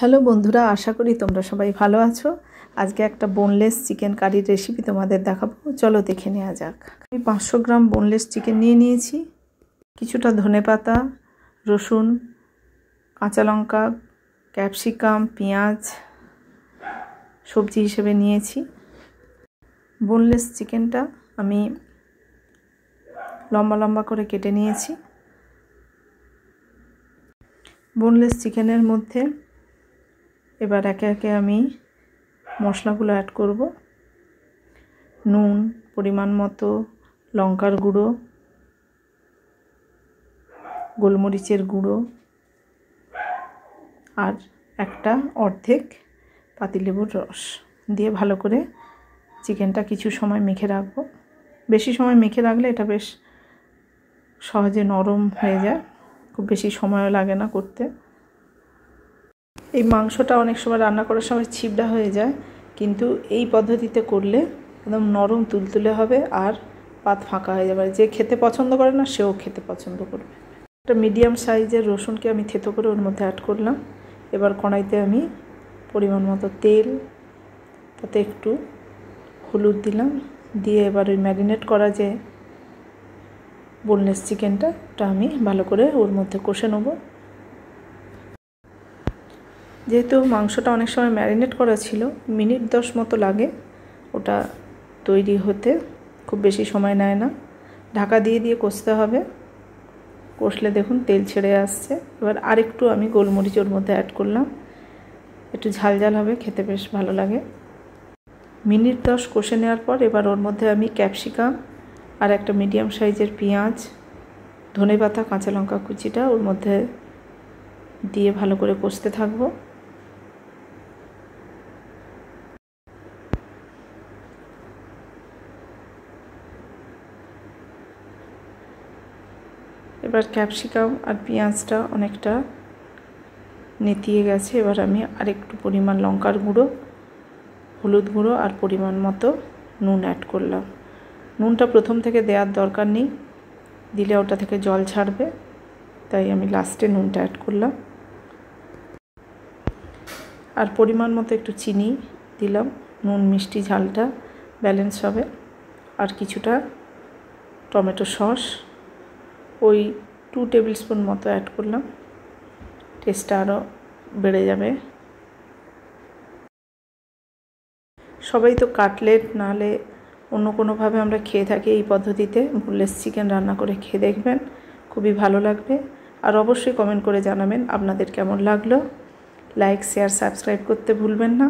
Hello বন্ধুরা, আশা করি তোমরা সবাই ভালো আছো। আজকে একটা বোনলেস চিকেন কারির রেসিপি তোমাদের দেখাবো, চলো দেখে নেওয়া যাক। আমি 500 গ্রাম বোনলেস চিকেন নিয়ে নিয়েছি। কিছুটা ধনেপাতা, রসুন, কাঁচা লঙ্কা, ক্যাপসিকাম, পেঁয়াজ সবজি হিসেবে নিয়েছি। বোনলেস চিকেনটা আমি লম্বা লম্বা করে কেটে নিয়েছি। বোনলেস চিকেনের মধ্যে এবার একে একে আমি মশলাগুলো অ্যাড করব। নুন পরিমাণ মতো, লঙ্কার গুঁড়ো, গোলমরিচের গুঁড়ো আর একটা অর্ধেক পাতিলেবুর রস দিয়ে ভালো করে চিকেনটা কিছু সময় মেখে রাখবো। বেশি সময় মেখে রাখলে এটা বেশ সহজে নরম হয়ে যায়, খুব বেশি সময়ও লাগে না করতে। এই মাংসটা অনেক সময় রান্না করার সময় ছিবড়া হয়ে যায়, কিন্তু এই পদ্ধতিতে করলে একদম নরম তুলতুলে হবে আর পাত ফাঁকা হয়ে যাবে। যে খেতে পছন্দ করে না সেও খেতে পছন্দ করবে। একটা মিডিয়াম সাইজের রসুনকে আমি থেতো করে ওর মধ্যে অ্যাড করলাম। এবার কড়াইতে আমি পরিমাণ মতো তেল, তাতে একটু হলুদ দিলাম, দিয়ে এবার ওই ম্যারিনেট করা যে বোনলেস চিকেনটা ওটা আমি ভালো করে ওর মধ্যে কষে নেব। যেহেতু মাংসটা অনেক সময় ম্যারিনেট করা ছিল, মিনিট 10 মতো লাগে ওটা তৈরি হতে, খুব বেশি সময় নেয় না। ঢাকা দিয়ে দিয়ে কষতে হবে। কষলে দেখুন তেল ছেড়ে আসছে। এবার আরেকটু আমি গোলমরিচ ওর মধ্যে অ্যাড করলাম, একটু ঝাল ঝাল হবে, খেতে বেশ ভালো লাগে। মিনিট 10 কষে নেওয়ার পর এবার ওর মধ্যে আমি ক্যাপসিকাম আর একটা মিডিয়াম সাইজের পেঁয়াজ, ধনেপাতা, কাঁচা লঙ্কা কুচিটা ওর মধ্যে দিয়ে ভালো করে কষতে থাকবো। এবার ক্যাপসিকাম আর পেঁয়াজটা অনেকটা নেতিয়ে গেছে। এবার আমি আরেকটু পরিমাণ লঙ্কার গুঁড়ো, হলুদ গুঁড়ো আর পরিমাণ মতো নুন অ্যাড করলাম। নুনটা প্রথম থেকে দেওয়ার দরকার নেই, দিলে ওটা থেকে জল ছাড়বে, তাই আমি লাস্টে নুনটা অ্যাড করলাম। আর পরিমাণ মতো একটু চিনি দিলাম, নুন মিষ্টি ঝালটা ব্যালেন্স হবে। আর কিছুটা টমেটো সস ওই 2 টেবিল স্পুন মতো অ্যাড করলাম, টেস্টটা আরও বেড়ে যাবে। সবাই তো কাটলেট নাহলে অন্য কোনোভাবে আমরা খেয়ে থাকি, এই পদ্ধতিতে বোনলেস চিকেন রান্না করে খেয়ে দেখবেন, খুবই ভালো লাগবে। আর অবশ্যই কমেন্ট করে জানাবেন আপনাদের কেমন লাগলো। লাইক, শেয়ার, সাবস্ক্রাইব করতে ভুলবেন না।